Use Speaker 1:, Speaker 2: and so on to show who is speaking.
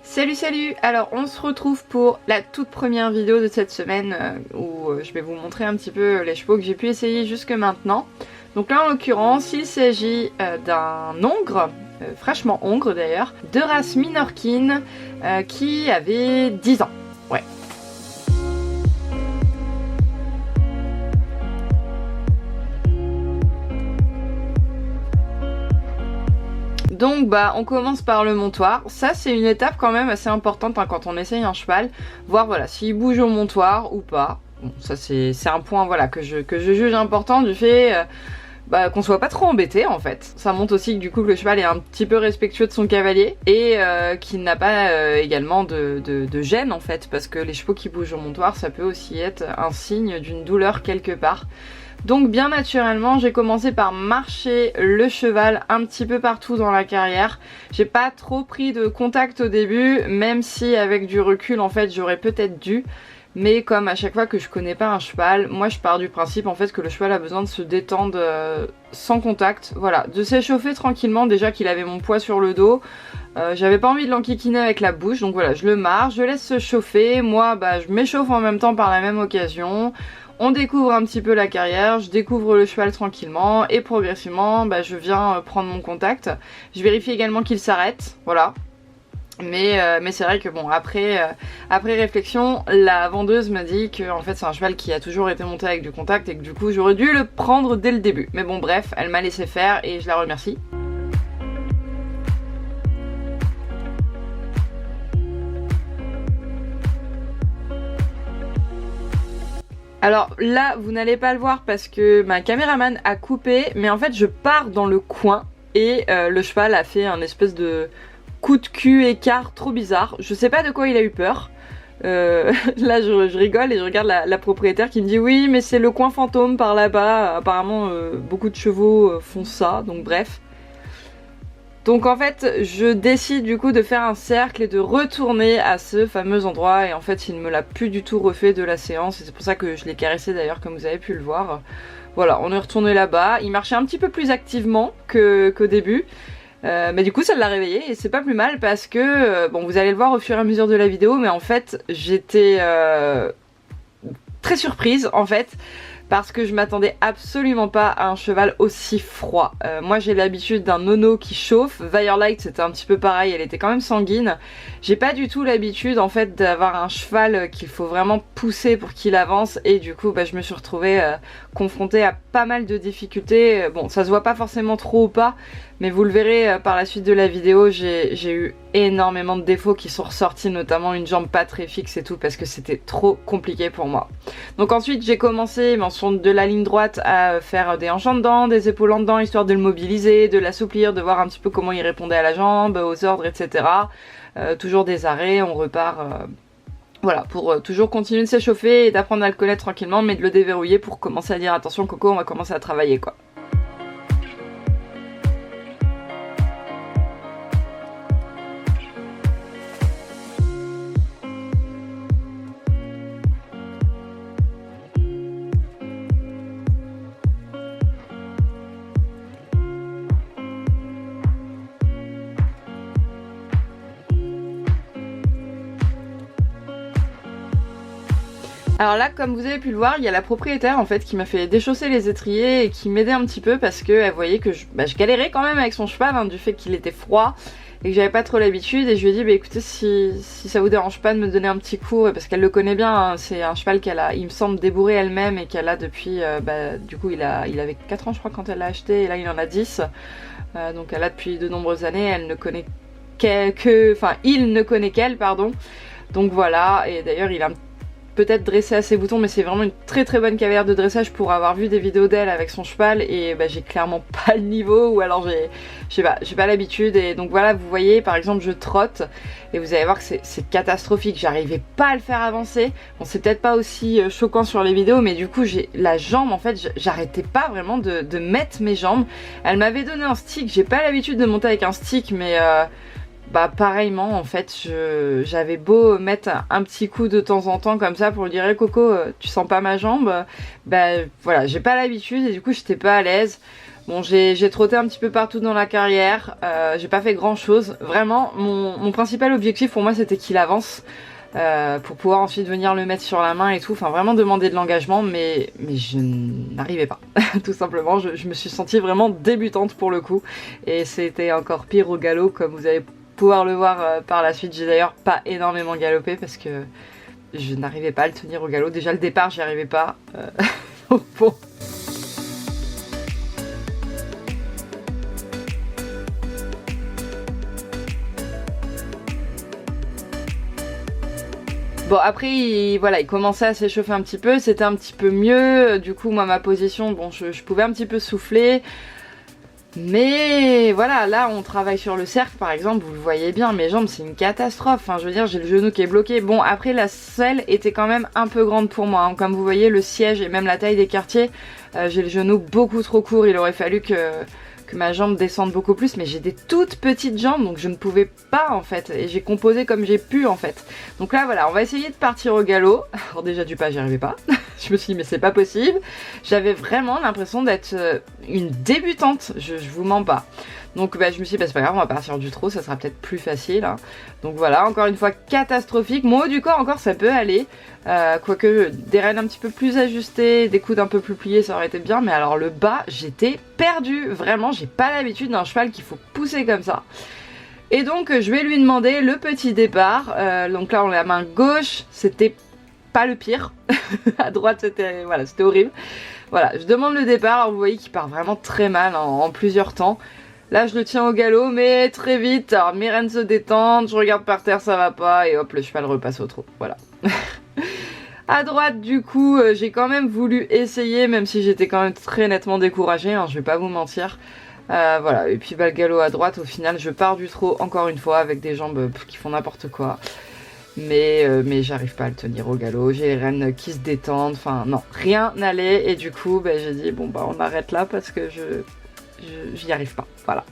Speaker 1: Salut. Alors on se retrouve pour la toute première vidéo de cette semaine où je vais vous montrer un petit peu les chevaux que j'ai pu essayer jusque maintenant. Donc là en l'occurrence il s'agit d'un hongre, fraîchement hongre d'ailleurs, de race Minorkin qui avait 10 ans. Ouais. Donc bah on commence par le montoir, ça c'est une étape quand même assez importante hein, quand on essaye un cheval, voir voilà s'il bouge au montoir ou pas. Bon, ça c'est un point voilà que je juge important du fait qu'on soit pas trop embêté en fait. Ça montre aussi que du coup que le cheval est un petit peu respectueux de son cavalier et qu'il n'a pas également de gêne en fait, parce que les chevaux qui bougent au montoir ça peut aussi être un signe d'une douleur quelque part. Donc bien naturellement j'ai commencé par marcher le cheval un petit peu partout dans la carrière. J'ai pas trop pris de contact au début, même si avec du recul en fait j'aurais peut-être dû. Mais comme à chaque fois que je connais pas un cheval, moi je pars du principe en fait que le cheval a besoin de se détendre sans contact. Voilà, de s'échauffer tranquillement, déjà qu'il avait mon poids sur le dos. J'avais pas envie de l'enquiquiner avec la bouche, donc voilà, je le marche, je laisse se chauffer. Moi je m'échauffe en même temps par la même occasion. On découvre un petit peu la carrière, je découvre le cheval tranquillement et progressivement je viens prendre mon contact. Je vérifie également qu'il s'arrête, voilà. Mais c'est vrai que bon, après réflexion, la vendeuse m'a dit que en fait c'est un cheval qui a toujours été monté avec du contact et que du coup j'aurais dû le prendre dès le début. Mais bon bref, elle m'a laissé faire et je la remercie. Alors là, vous n'allez pas le voir parce que ma caméraman a coupé, mais en fait je pars dans le coin et le cheval a fait un espèce de coup de cul écart trop bizarre. Je sais pas de quoi il a eu peur. Là je rigole et je regarde la propriétaire qui me dit oui mais c'est le coin fantôme par là-bas. Apparemment beaucoup de chevaux font ça, donc bref. Donc en fait je décide du coup de faire un cercle et de retourner à ce fameux endroit et en fait il ne me l'a plus du tout refait de la séance et c'est pour ça que je l'ai caressé d'ailleurs comme vous avez pu le voir. Voilà, on est retourné là-bas, il marchait un petit peu plus activement qu'au début. Mais du coup ça l'a réveillé et c'est pas plus mal parce que bon vous allez le voir au fur et à mesure de la vidéo mais en fait j'étais très surprise en fait parce que je m'attendais absolument pas à un cheval aussi froid. Moi j'ai l'habitude d'un nono qui chauffe, Firelight c'était un petit peu pareil, elle était quand même sanguine. J'ai pas du tout l'habitude en fait d'avoir un cheval qu'il faut vraiment pousser pour qu'il avance et du coup je me suis retrouvée confrontée à pas mal de difficultés. Bon ça se voit pas forcément trop ou pas, mais vous le verrez par la suite de la vidéo, j'ai eu énormément de défauts qui sont ressortis, notamment une jambe pas très fixe et tout parce que c'était trop compliqué pour moi. Donc ensuite j'ai commencé de la ligne droite à faire des hanches en dedans, des épaules en dedans, histoire de le mobiliser, de l'assouplir, de voir un petit peu comment il répondait à la jambe, aux ordres, etc. Toujours des arrêts, on repart... Voilà, pour toujours continuer de s'échauffer et d'apprendre à le connaître tranquillement, mais de le déverrouiller pour commencer à dire attention Coco, on va commencer à travailler quoi. Alors là, comme vous avez pu le voir, il y a la propriétaire en fait qui m'a fait déchausser les étriers et qui m'aidait un petit peu parce qu'elle voyait que je galérais quand même avec son cheval hein, du fait qu'il était froid et que j'avais pas trop l'habitude et je lui ai dit écoutez si ça vous dérange pas de me donner un petit coup parce qu'elle le connaît bien, hein, c'est un cheval qu'elle a il me semble débourré elle-même et qu'elle a depuis du coup il avait 4 ans je crois quand elle l'a acheté et là il en a 10 donc elle a depuis de nombreuses années, elle ne connaît il ne connaît qu'elle pardon, donc voilà. Et d'ailleurs il a peut-être dressé à ses boutons mais c'est vraiment une très très bonne cavalière de dressage pour avoir vu des vidéos d'elle avec son cheval et j'ai clairement pas le niveau ou alors j'ai pas l'habitude et donc voilà vous voyez par exemple je trotte et vous allez voir que c'est catastrophique, j'arrivais pas à le faire avancer. Bon c'est peut-être pas aussi choquant sur les vidéos mais du coup j'ai la jambe en fait j'arrêtais pas vraiment de mettre mes jambes. Elle m'avait donné un stick, j'ai pas l'habitude de monter avec un stick mais pareillement en fait j'avais beau mettre un petit coup de temps en temps comme ça pour lui dire hey, Coco tu sens pas ma jambe, voilà j'ai pas l'habitude et du coup j'étais pas à l'aise. Bon, j'ai trotté un petit peu partout dans la carrière, j'ai pas fait grand chose. Vraiment, mon principal objectif pour moi c'était qu'il avance. Pour pouvoir ensuite venir le mettre sur la main et tout, enfin vraiment demander de l'engagement, mais je n'arrivais pas, tout simplement, je me suis sentie vraiment débutante pour le coup, et c'était encore pire au galop, comme vous allez pouvoir le voir par la suite. J'ai d'ailleurs pas énormément galopé parce que je n'arrivais pas à le tenir au galop, déjà le départ j'y arrivais pas, bon. Bon après il commençait à s'échauffer un petit peu, c'était un petit peu mieux, du coup moi ma position, bon je pouvais un petit peu souffler, mais voilà, là on travaille sur le cercle par exemple, vous le voyez bien, mes jambes c'est une catastrophe, enfin je veux dire j'ai le genou qui est bloqué. Bon après la selle était quand même un peu grande pour moi, hein. Comme vous voyez le siège et même la taille des quartiers, j'ai le genou beaucoup trop court, il aurait fallu que ma jambe descende beaucoup plus, mais j'ai des toutes petites jambes donc je ne pouvais pas en fait, et j'ai composé comme j'ai pu en fait. Donc là voilà, on va essayer de partir au galop. Alors déjà du pas j'y arrivais pas, je me suis dit mais c'est pas possible, j'avais vraiment l'impression d'être une débutante, je vous mens pas. Donc bah, je me suis dit bah, c'est pas grave, on va partir du trot, ça sera peut-être plus facile, hein. Donc voilà, encore une fois catastrophique. Mon haut du corps encore ça peut aller, quoique des rênes un petit peu plus ajustées, des coudes un peu plus pliés ça aurait été bien, mais alors le bas j'étais perdue, vraiment j'ai pas l'habitude d'un cheval qu'il faut pousser comme ça. Et donc je vais lui demander le petit départ, donc là on a la main gauche, c'était pas le pire, à droite c'était voilà, c'était horrible. Voilà, je demande le départ, alors vous voyez qu'il part vraiment très mal en plusieurs temps. Là je le tiens au galop mais très vite, alors mes rênes se détendent, je regarde par terre ça va pas et hop le cheval repasse au trot, voilà. À droite du coup j'ai quand même voulu essayer même si j'étais quand même très nettement découragée, hein, je vais pas vous mentir. Voilà, et puis bah, le galop à droite au final je pars du trot encore une fois avec des jambes qui font n'importe quoi. Mais j'arrive pas à le tenir au galop, j'ai les rênes qui se détendent, enfin non, rien n'allait et du coup bah, j'ai dit bon bah on arrête là parce que j'y arrive pas, voilà.